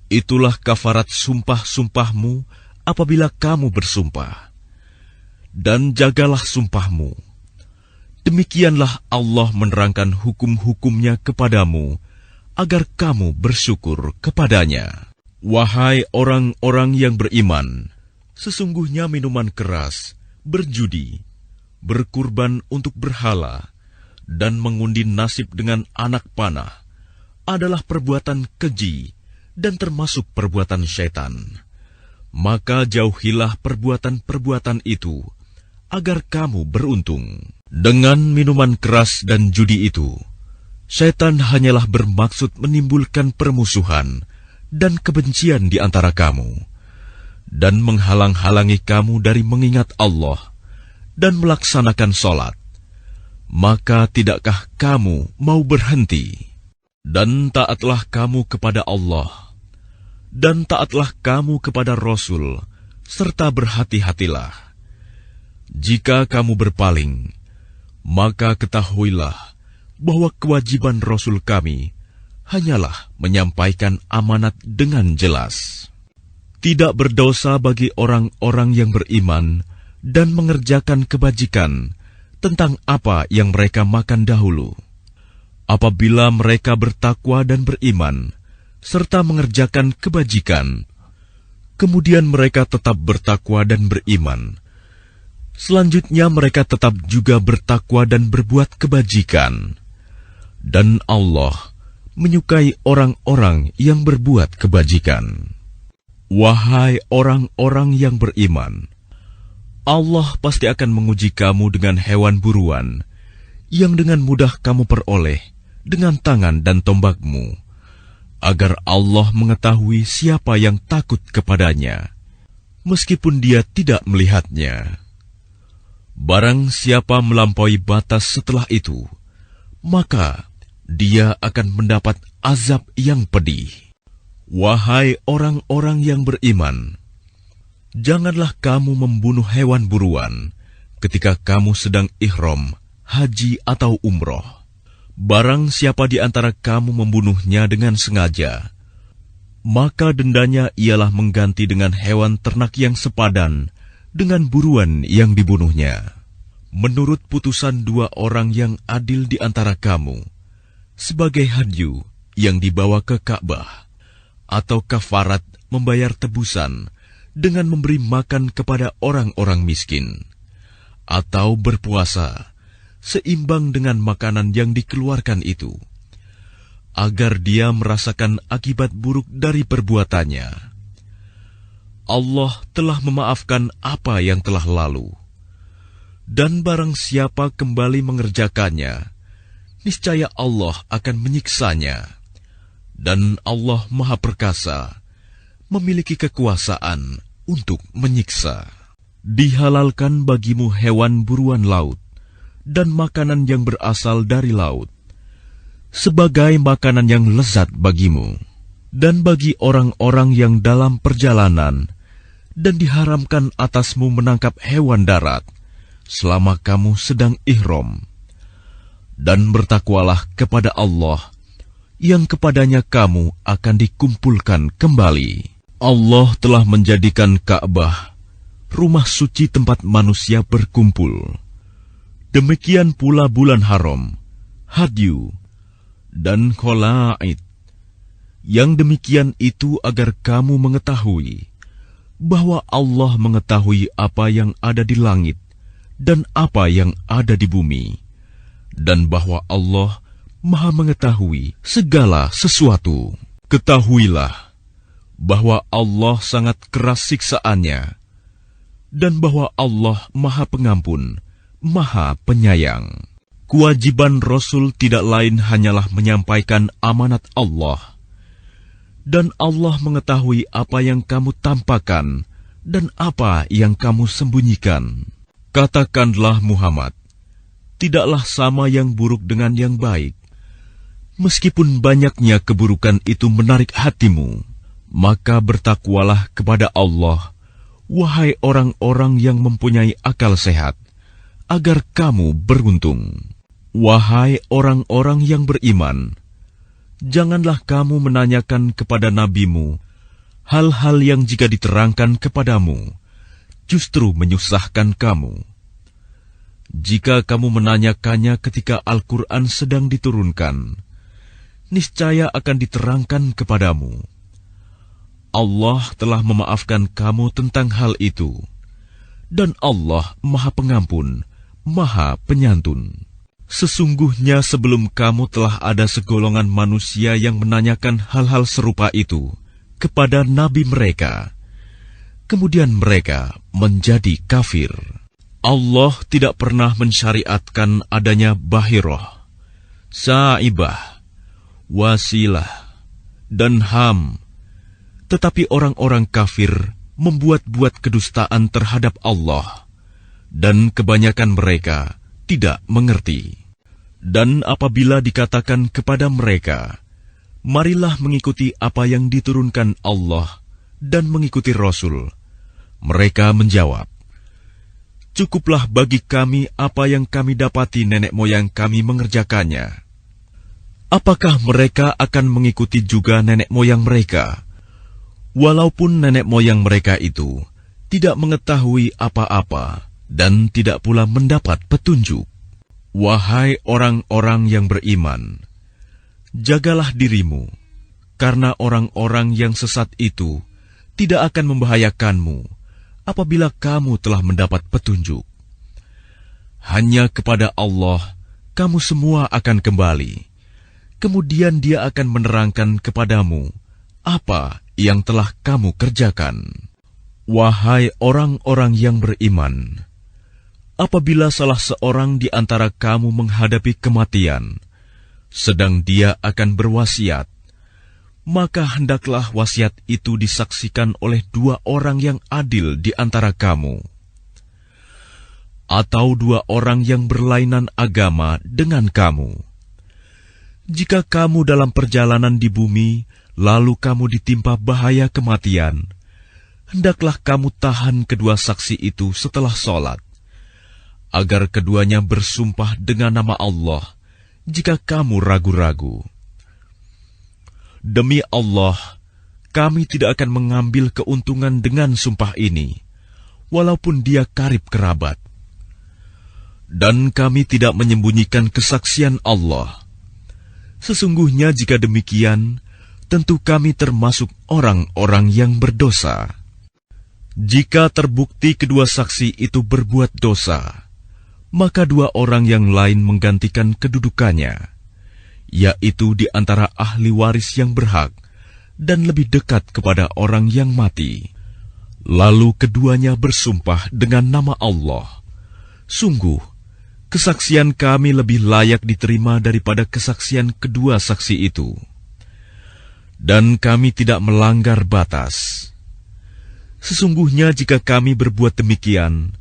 A: Itulah kafarat sumpah-sumpahmu apabila kamu bersumpah. dan jagalah sumpahmu. Demikianlah Allah menerangkan hukum-hukumnya kepadamu, agar kamu bersyukur kepadanya. Wahai orang-orang yang beriman, sesungguhnya minuman keras, berjudi, berkurban untuk berhala, dan mengundi nasib dengan anak panah adalah perbuatan keji dan termasuk perbuatan syaitan. Maka jauhilah perbuatan-perbuatan itu, agar kamu beruntung. Dengan minuman keras dan judi itu, syaitan hanyalah bermaksud menimbulkan permusuhan dan kebencian di antara kamu, dan menghalang-halangi kamu dari mengingat Allah dan melaksanakan sholat. Maka tidakkah kamu mau berhenti? Dan taatlah kamu kepada Allah, dan taatlah kamu kepada Rasul, serta berhati-hatilah. Jika kamu berpaling, maka ketahuilah bahwa kewajiban Rasul kami hanyalah menyampaikan amanat dengan jelas. Tidak berdosa bagi orang-orang yang beriman dan mengerjakan kebajikan tentang apa yang mereka makan dahulu. Apabila mereka bertakwa dan beriman, serta mengerjakan kebajikan, kemudian mereka tetap bertakwa dan beriman. Selanjutnya mereka tetap juga bertakwa dan berbuat kebajikan. Dan Allah menyukai orang-orang yang berbuat kebajikan. Wahai orang-orang yang beriman, Allah pasti akan menguji kamu dengan hewan buruan, yang dengan mudah kamu peroleh dengan tangan dan tombakmu, agar Allah mengetahui siapa yang takut kepadanya, meskipun dia tidak melihatnya. Barang siapa melampaui batas setelah itu, maka dia akan mendapat azab yang pedih. Wahai orang-orang yang beriman, janganlah kamu membunuh hewan buruan ketika kamu sedang ihram, haji atau umroh. Barang siapa di antara kamu membunuhnya dengan sengaja, maka dendanya ialah mengganti dengan hewan ternak yang sepadan dengan buruan yang dibunuhnya. Menurut putusan dua orang yang adil di antara kamu, sebagai hadyu yang dibawa ke Ka'bah, atau kafarat membayar tebusan dengan memberi makan kepada orang-orang miskin, atau berpuasa seimbang dengan makanan yang dikeluarkan itu, agar dia merasakan akibat buruk dari perbuatannya. Allah telah memaafkan apa yang telah lalu, dan barang siapa kembali mengerjakannya, niscaya Allah akan menyiksanya. Dan Allah Maha Perkasa, memiliki kekuasaan untuk menyiksa. Dihalalkan bagimu hewan buruan laut dan makanan yang berasal dari laut, sebagai makanan yang lezat bagimu dan bagi orang-orang yang dalam perjalanan, dan diharamkan atasmu menangkap hewan darat selama kamu sedang ihram. Dan bertakwalah kepada Allah, yang kepadanya kamu akan dikumpulkan kembali. Allah telah menjadikan Ka'bah rumah suci tempat manusia berkumpul. Demikian pula bulan haram, hadyu, dan kholaid. Yang demikian itu agar kamu mengetahui bahwa Allah mengetahui apa yang ada di langit dan apa yang ada di bumi, dan bahwa Allah Maha mengetahui segala sesuatu. Ketahuilah bahwa Allah sangat keras siksaannya, dan bahwa Allah Maha Pengampun, Maha Penyayang. Kewajiban Rasul tidak lain hanyalah menyampaikan amanat Allah, dan Allah mengetahui apa yang kamu tampakkan dan apa yang kamu sembunyikan. Katakanlah Muhammad, tidaklah sama yang buruk dengan yang baik. Meskipun banyaknya keburukan itu menarik hatimu, maka bertakwalah kepada Allah, wahai orang-orang yang mempunyai akal sehat, agar kamu beruntung. Wahai orang-orang yang beriman, janganlah kamu menanyakan kepada nabimu hal-hal yang jika diterangkan kepadamu, justru menyusahkan kamu. Jika kamu menanyakannya ketika Al-Quran sedang diturunkan, niscaya akan diterangkan kepadamu. Allah telah memaafkan kamu tentang hal itu, dan Allah Maha Pengampun, Maha Penyantun. Sesungguhnya sebelum kamu telah ada segolongan manusia yang menanyakan hal-hal serupa itu kepada nabi mereka. Kemudian mereka menjadi kafir. Allah tidak pernah mensyariatkan adanya bahiroh, sa'ibah, wasilah, dan ham. Tetapi orang-orang kafir membuat-buat kedustaan terhadap Allah, dan kebanyakan mereka tidak mengerti. Dan apabila dikatakan kepada mereka, marilah mengikuti apa yang diturunkan Allah dan mengikuti Rasul, mereka menjawab, cukuplah bagi kami apa yang kami dapati nenek moyang kami mengerjakannya. Apakah mereka akan mengikuti juga nenek moyang mereka, walaupun nenek moyang mereka itu tidak mengetahui apa-apa dan tidak pula mendapat petunjuk? Wahai orang-orang yang beriman, jagalah dirimu, karena orang-orang yang sesat itu tidak akan membahayakanmu apabila kamu telah mendapat petunjuk. Hanya kepada Allah kamu semua akan kembali, kemudian Dia akan menerangkan kepadamu apa yang telah kamu kerjakan. Wahai orang-orang yang beriman, apabila salah seorang di antara kamu menghadapi kematian, sedang dia akan berwasiat, maka hendaklah wasiat itu disaksikan oleh 2 orang yang adil di antara kamu, atau 2 orang yang berlainan agama dengan kamu. Jika kamu dalam perjalanan di bumi, lalu kamu ditimpa bahaya kematian, hendaklah kamu tahan kedua saksi itu setelah sholat, agar keduanya bersumpah dengan nama Allah jika kamu ragu-ragu. Demi Allah, kami tidak akan mengambil keuntungan dengan sumpah ini, walaupun dia karib kerabat. Dan kami tidak menyembunyikan kesaksian Allah. Sesungguhnya jika demikian, tentu kami termasuk orang-orang yang berdosa. Jika terbukti kedua saksi itu berbuat dosa, maka 2 orang yang lain menggantikan kedudukannya, yaitu di antara ahli waris yang berhak dan lebih dekat kepada orang yang mati. Lalu keduanya bersumpah dengan nama Allah, sungguh, kesaksian kami lebih layak diterima daripada kesaksian kedua saksi itu. Dan kami tidak melanggar batas. Sesungguhnya jika kami berbuat demikian,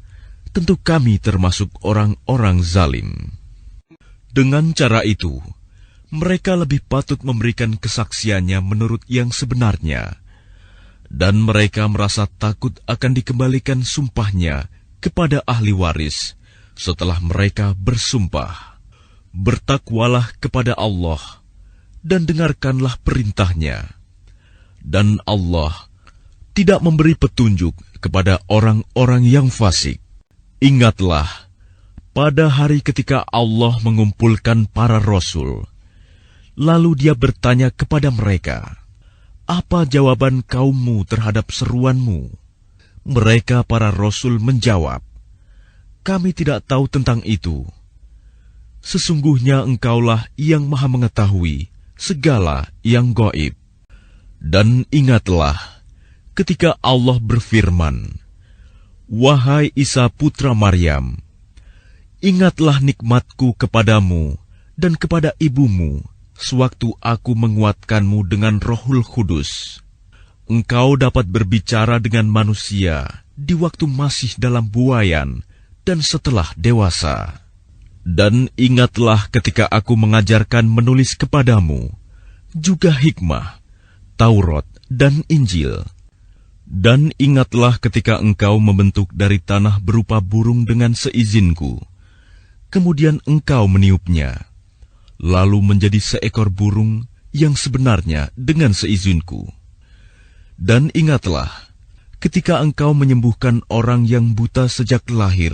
A: tentu kami termasuk orang-orang zalim. Dengan cara itu, mereka lebih patut memberikan kesaksiannya menurut yang sebenarnya, dan mereka merasa takut akan dikembalikan sumpahnya kepada ahli waris setelah mereka bersumpah. Bertakwalah kepada Allah dan dengarkanlah perintahnya, dan Allah tidak memberi petunjuk kepada orang-orang yang fasik. Ingatlah, pada hari ketika Allah mengumpulkan para rasul, lalu Dia bertanya kepada mereka, apa jawaban kaummu terhadap seruanmu? Mereka para rasul menjawab, kami tidak tahu tentang itu. Sesungguhnya Engkaulah yang Maha mengetahui segala yang gaib. Dan ingatlah ketika Allah berfirman, wahai Isa putra Maryam, ingatlah nikmatku kepadamu dan kepada ibumu sewaktu aku menguatkanmu dengan Rohul Kudus. Engkau dapat berbicara dengan manusia di waktu masih dalam buayan dan setelah dewasa. Dan ingatlah ketika aku mengajarkan menulis kepadamu juga hikmah, Taurat dan Injil. Dan ingatlah ketika engkau membentuk dari tanah berupa burung dengan seizinku, kemudian engkau meniupnya, lalu menjadi seekor burung yang sebenarnya dengan seizinku. Dan ingatlah ketika Engkau menyembuhkan orang yang buta sejak lahir,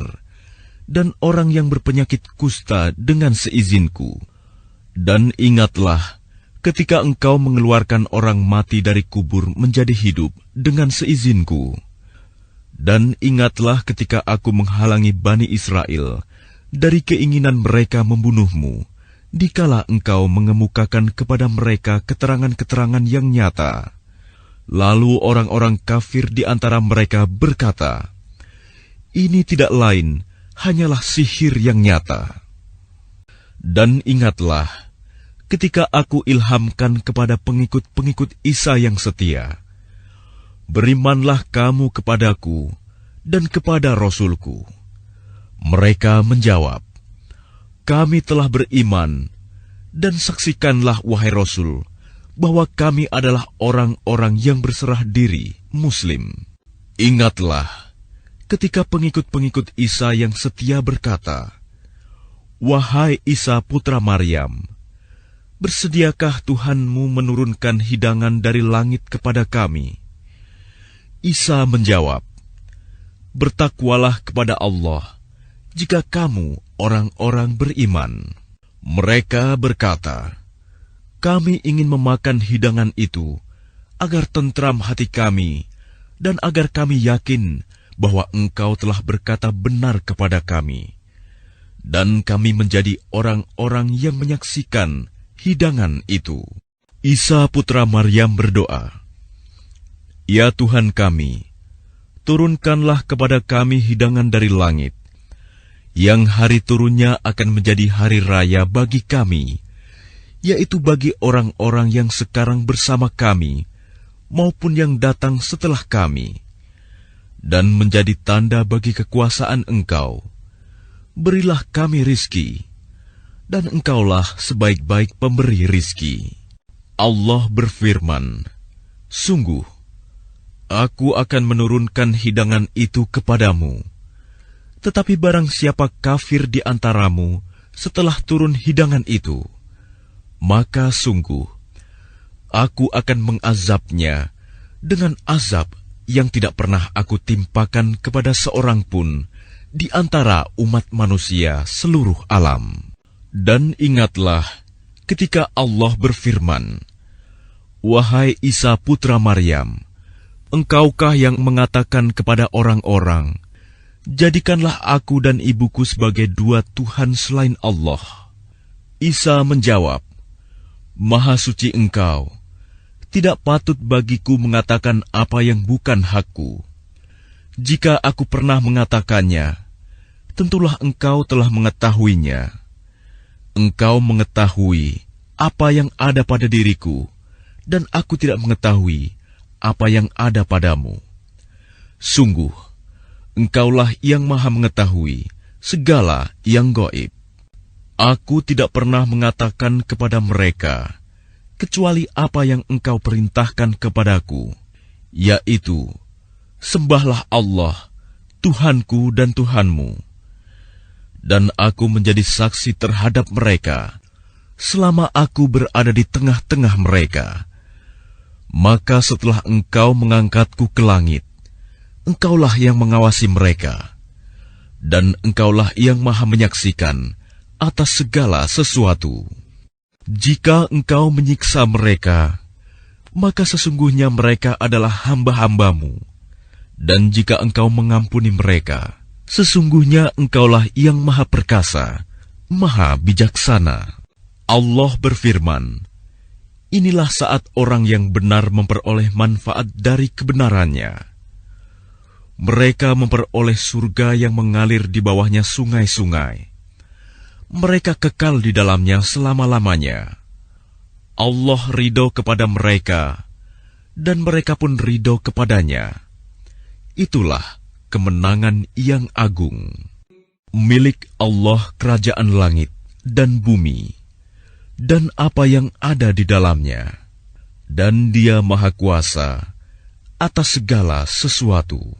A: dan orang yang berpenyakit kusta dengan seizinku. Dan ingatlah, ketika Engkau mengeluarkan orang mati dari kubur menjadi hidup dengan seizinku. Dan ingatlah ketika Aku menghalangi Bani Israel dari keinginan mereka membunuhmu, dikala Engkau mengemukakan kepada mereka keterangan-keterangan yang nyata. Lalu orang-orang kafir di antara mereka berkata, "Ini tidak lain, hanyalah sihir yang nyata." Dan ingatlah, ketika Aku ilhamkan kepada pengikut-pengikut Isa yang setia, "Berimanlah kamu kepadaku dan kepada Rasul-Ku." Mereka menjawab, "Kami telah beriman, dan saksikanlah wahai Rasul, bahwa kami adalah orang-orang yang berserah diri, Muslim." Ingatlah, ketika pengikut-pengikut Isa yang setia berkata, "Wahai Isa putra Maryam, bersediakah Tuhanmu menurunkan hidangan dari langit kepada kami?" Isa menjawab, "Bertakwalah kepada Allah, jika kamu orang-orang beriman." Mereka berkata, "Kami ingin memakan hidangan itu, agar tentram hati kami, dan agar kami yakin bahwa Engkau telah berkata benar kepada kami, dan kami menjadi orang-orang yang menyaksikan hidangan itu." Isa putra Maryam berdoa, "Ya Tuhan kami, turunkanlah kepada kami hidangan dari langit, yang hari turunnya akan menjadi hari raya bagi kami, yaitu bagi orang-orang yang sekarang bersama kami, maupun yang datang setelah kami, dan menjadi tanda bagi kekuasaan Engkau. Berilah kami rizki, dan Engkaulah sebaik-baik pemberi rizki." Allah berfirman, "Sungguh, Aku akan menurunkan hidangan itu kepadamu. Tetapi barang siapa kafir di antaramu setelah turun hidangan itu, maka sungguh Aku akan mengazabnya dengan azab yang tidak pernah Aku timpakan kepada seorang pun di antara umat manusia seluruh alam." Dan ingatlah ketika Allah berfirman, "Wahai Isa putra Maryam, engkaukah yang mengatakan kepada orang-orang, 'Jadikanlah aku dan ibuku sebagai dua Tuhan selain Allah'?" Isa menjawab, "Maha suci Engkau, tidak patut bagiku mengatakan apa yang bukan hakku. Jika aku pernah mengatakannya, tentulah Engkau telah mengetahuinya. Engkau mengetahui apa yang ada pada diriku, dan aku tidak mengetahui apa yang ada padamu. Sungguh, Engkaulah yang maha mengetahui segala yang gaib. Aku tidak pernah mengatakan kepada mereka, kecuali apa yang Engkau perintahkan kepadaku, yaitu, sembahlah Allah, Tuhanku dan Tuhanmu. Dan aku menjadi saksi terhadap mereka, selama aku berada di tengah-tengah mereka. Maka setelah Engkau mengangkatku ke langit, Engkaulah yang mengawasi mereka, dan Engkaulah yang maha menyaksikan atas segala sesuatu. Jika Engkau menyiksa mereka, maka sesungguhnya mereka adalah hamba-hambamu. Dan jika Engkau mengampuni mereka, sesungguhnya Engkaulah yang maha perkasa, maha bijaksana." Allah berfirman, "Inilah saat orang yang benar memperoleh manfaat dari kebenarannya. Mereka memperoleh surga yang mengalir di bawahnya sungai-sungai. Mereka kekal di dalamnya selama-lamanya. Allah ridho kepada mereka, dan mereka pun ridho kepadanya. Itulah kemenangan yang agung. Milik Allah kerajaan langit dan bumi, dan apa yang ada di dalamnya, dan Dia maha kuasa atas segala sesuatu."